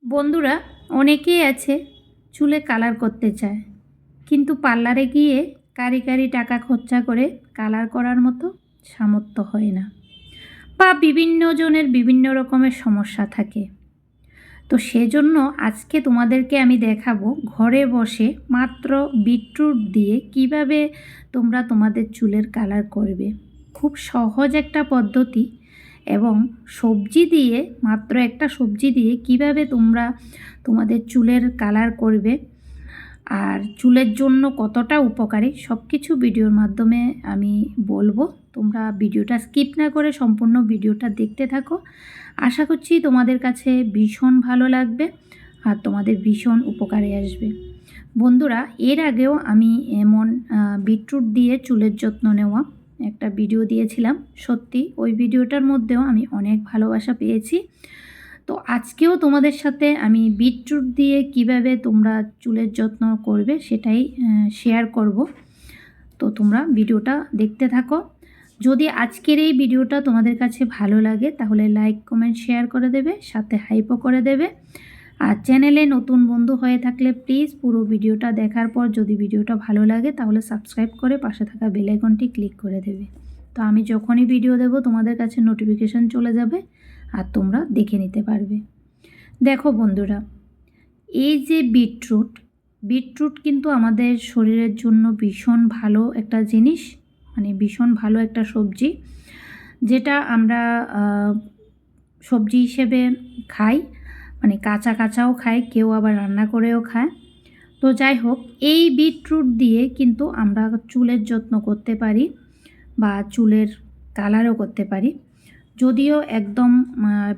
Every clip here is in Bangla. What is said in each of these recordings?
বন্ধুরা, অনেকেই আছে চুলে কালার করতে চায়, কিন্তু পার্লারে গিয়ে কারি কারি টাকা খরচা করে কালার করার মতো সামর্থ্য হয় না, বা বিভিন্ন জনের বিভিন্ন রকমের সমস্যা থাকে। তো সেজন্য আজকে তোমাদেরকে আমি দেখাবো ঘরে বসে মাত্র বিটরুট দিয়ে কিভাবে তোমরা তোমাদের চুলের কালার করবে। খুব সহজ একটা পদ্ধতি, এবং সবজি দিয়ে, মাত্র একটা সবজি দিয়ে কিভাবে তোমরা তোমাদের চুলের কালার করবে আর চুলের জন্য কতটা উপকারী সব কিছু ভিডিওর মাধ্যমে আমি বলবো। তোমরা ভিডিওটা স্কিপ না করে সম্পূর্ণ ভিডিওটা দেখতে থাকো। আশা করছি তোমাদের কাছে ভীষণ ভালো লাগবে আর তোমাদের ভীষণ উপকারে আসবে। বন্ধুরা, এর আগেও আমি এমন বিটরুট দিয়ে চুলের যত্ন নেওয়া একটা ভিডিও দিয়েছিলাম। সত্যি ওই ভিডিওটার মধ্যেও আমি অনেক ভালোবাসা পেয়েছি। তো আজকেও তোমাদের সাথে আমি বিটরুট দিয়ে কিভাবে তোমরা চুলের যত্ন করবে সেটাই শেয়ার করব। তো তোমরা ভিডিওটা দেখতে থাকো। যদি আজকের এই ভিডিওটা তোমাদের কাছে ভালো লাগে তাহলে লাইক, কমেন্ট, শেয়ার করে দেবে, সাথে হাইপও করে দেবে। আর চ্যানেলে নতুন বন্ধু হয়ে থাকলে প্লিজ পুরো ভিডিওটা দেখার পর যদি ভিডিওটা ভালো লাগে তাহলে সাবস্ক্রাইব করে পাশে থাকা বেল আইকনটি ক্লিক করে দেবে। তো আমি যখনই ভিডিও দেব তোমাদের কাছে নোটিফিকেশান চলে যাবে আর তোমরা দেখে নিতে পারবে। দেখো বন্ধুরা, এই যে বিটরুট কিন্তু আমাদের শরীরের জন্য ভীষণ ভালো একটা জিনিস, মানে ভীষণ ভালো একটা সবজি, যেটা আমরা সবজি হিসেবে খাই, মানে কাঁচা কাঁচাও খায়, কেউ আবার রান্না করেও খায়। তো যাই হোক, এই বিটরুট দিয়ে কিন্তু আমরা চুলের যত্ন করতে পারি বা চুলের কালারও করতে পারি। যদিও একদম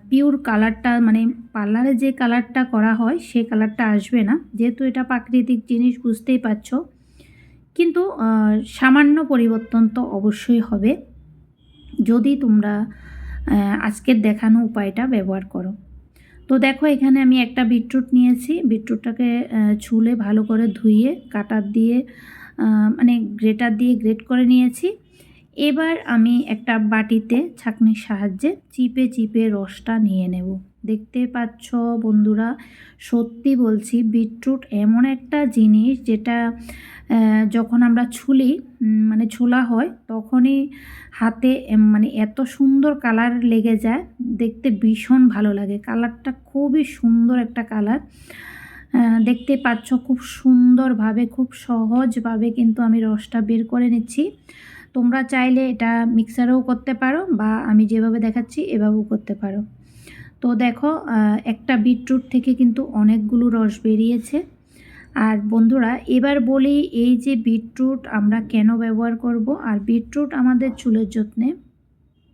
পিওর কালারটা, মানে পার্লারে যে কালারটা করা হয় সেই কালারটা আসবে না, যেহেতু এটা প্রাকৃতিক জিনিস, বুঝতেই পারছো। কিন্তু সামান্য পরিবর্তন তো অবশ্যই হবে যদি তোমরা আজকের দেখানো উপায়টা ব্যবহার করো। তো দেখো, এখানে আমি একটা বিটরুট নিয়েছি। বিটরুটটাকে ছুলে ভালো করে ধুয়ে কাটার দিয়ে, মানে গ্রেটার দিয়ে গ্রেট করে নিয়েছি। এবার আমি একটা বাটিতে ছাঁকনির সাহায্যে চিপে চিপে রসটা নিয়ে নেব। দেখতে পাচ্ছ বন্ধুরা, সত্যি বলছি, বিটরুট এমন একটা জিনিস যেটা যখন আমরা মানে ছোলা হয় তখনই হাতে মানে এত সুন্দর কালার লেগে যায়, দেখতে ভীষণ ভালো লাগে। কালারটা খুবই সুন্দর একটা কালার, দেখতে পাচ্ছ খুব সুন্দরভাবে, খুব সহজভাবে কিন্তু আমি রসটা বের করে নিচ্ছি। তোমরা চাইলে এটা মিক্সারেও করতে পারো বা আমি যেভাবে দেখাচ্ছি এভাবেও করতে পারো। তো দেখো, একটা বিটরুট থেকে কিন্তু অনেকগুলো রস বেরিয়েছে। আর বন্ধুরা, এবার বলি এই যে বিটরুট আমরা কেন ব্যবহার করব আর বিটরুট আমাদের চুলের যত্নে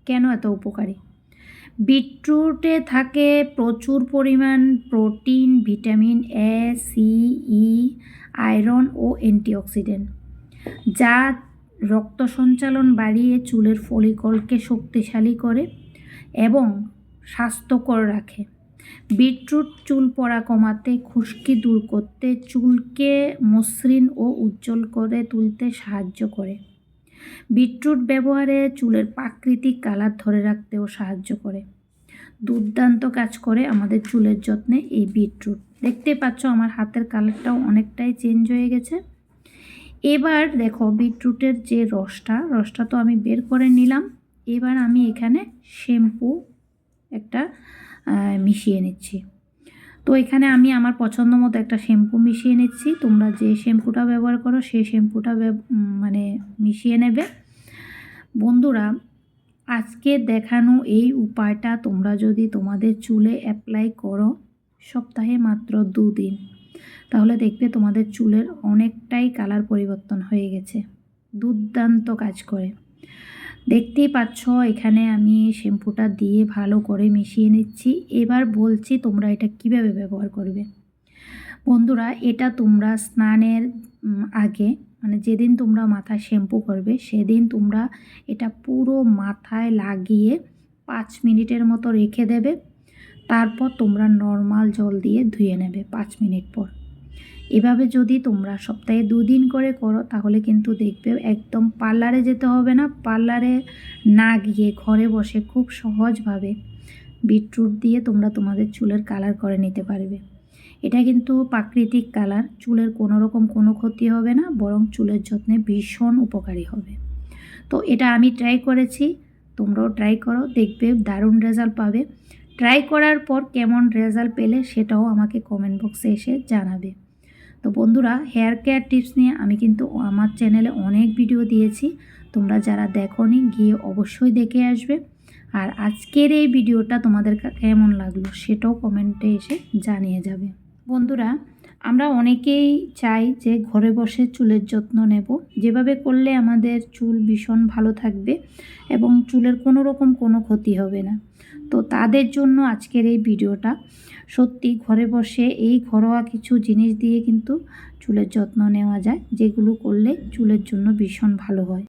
কেন এত উপকারী। বিটরুটে থাকে প্রচুর পরিমাণ protein, vitamin A, C, E, iron ও অ্যান্টিঅক্সিডেন্ট, যা রক্ত সঞ্চালন বাড়িয়ে চুলের ফলিকলকে শক্তিশালী করে এবং স্বাস্থ্যকর রাখে। বিটরুট চুল পড়া কমাতে, খুশকি দূর করতে, চুলকে মসৃণ ও উজ্জ্বল করে তুলতে সাহায্য করে। বিটরুট ব্যবহারে চুলের প্রাকৃতিক কালার ধরে রাখতেও সাহায্য করে। দুর্দান্ত কাজ করে আমাদের চুলের যত্নে এই বিটরুট। দেখতে পাচ্ছ আমার হাতের কালারটাও অনেকটাই চেঞ্জ হয়ে গেছে। এবার দেখো, বিটরুটের যে রসটা তো আমি বের করে নিলাম। এবার আমি এখানে শ্যাম্পু একটা মিশিয়ে নিচ্ছি। তো এখানে আমি আমার পছন্দ মতো একটা শ্যাম্পু মিশিয়ে নিচ্ছি। তোমরা যে শ্যাম্পুটা ব্যবহার করো সেই শ্যাম্পুটা মানে মিশিয়ে নেবে। বন্ধুরা, আজকে দেখানো এই উপায়টা তোমরা যদি তোমাদের চুলে অ্যাপ্লাই করো সপ্তাহে মাত্র 2 দিন, তাহলে দেখবে তোমাদের চুলের অনেকটাই কালার পরিবর্তন হয়ে গেছে। দুর্দান্ত কাজ করে। দেখতেই পাচ্ছ এখানে আমি শ্যাম্পুটা দিয়ে ভালো করে মিশিয়ে নিচ্ছি। এবার বলছি তোমরা এটা কিভাবে ব্যবহার করবে। বন্ধুরা, এটা তোমরা স্নানের আগে, মানে যেদিন তোমরা মাথায় শ্যাম্পু করবে সেদিন তোমরা এটা পুরো মাথায় লাগিয়ে 5 মিনিটের মতো রেখে দেবে। তারপর তোমরা নর্মাল জল দিয়ে ধুয়ে নেবে 5 মিনিট পর। এভাবে যদি তোমরা সপ্তাহে 2 দিন করে করো তাহলে কিন্তু দেখবে একদম পার্লারে যেতে হবে না। পার্লারে না গিয়ে ঘরে বসে খুব সহজভাবে বিটরুট দিয়ে তোমরা তোমাদের চুলের কালার করে নিতে পারবে। এটা কিন্তু প্রাকৃতিক কালার, চুলের কোনো রকম কোনো ক্ষতি হবে না, বরং চুলের যত্নে ভীষণ উপকারী হবে। তো এটা আমি ট্রাই করেছি, তোমরাও ট্রাই করো, দেখবে দারুণ রেজাল্ট পাবে। ট্রাই করার পর কেমন রেজাল্ট পেলে সেটাও আমাকে কমেন্ট বক্সে এসে জানাবে। তো বন্ধুরা, হেয়ার কেয়ার টিপস নিয়ে আমি কিন্তু আমার চ্যানেলে অনেক ভিডিও দিয়েছি, তোমরা যারা দেখোনি গিয়ে অবশ্যই দেখে আসবে। আর আজকের এই ভিডিওটা তোমাদের কেমন লাগলো সেটাও কমেন্টে এসে জানিয়ে যাবে। বন্ধুরা, আমরা অনেকেই চাই যে ঘরে বসে চুলের যত্ন নেব, যেভাবে করলে আমাদের চুল ভীষণ ভালো থাকবে এবং চুলের কোনো রকম কোনো ক্ষতি হবে না। তো তাদের জন্য আজকের এই ভিডিওটা। সত্যি ঘরে বসে এই ঘরোয়া কিছু জিনিস দিয়ে কিন্তু চুলের যত্ন নেওয়া যায়, যেগুলো করলে চুলের জন্য ভীষণ ভালো হয়।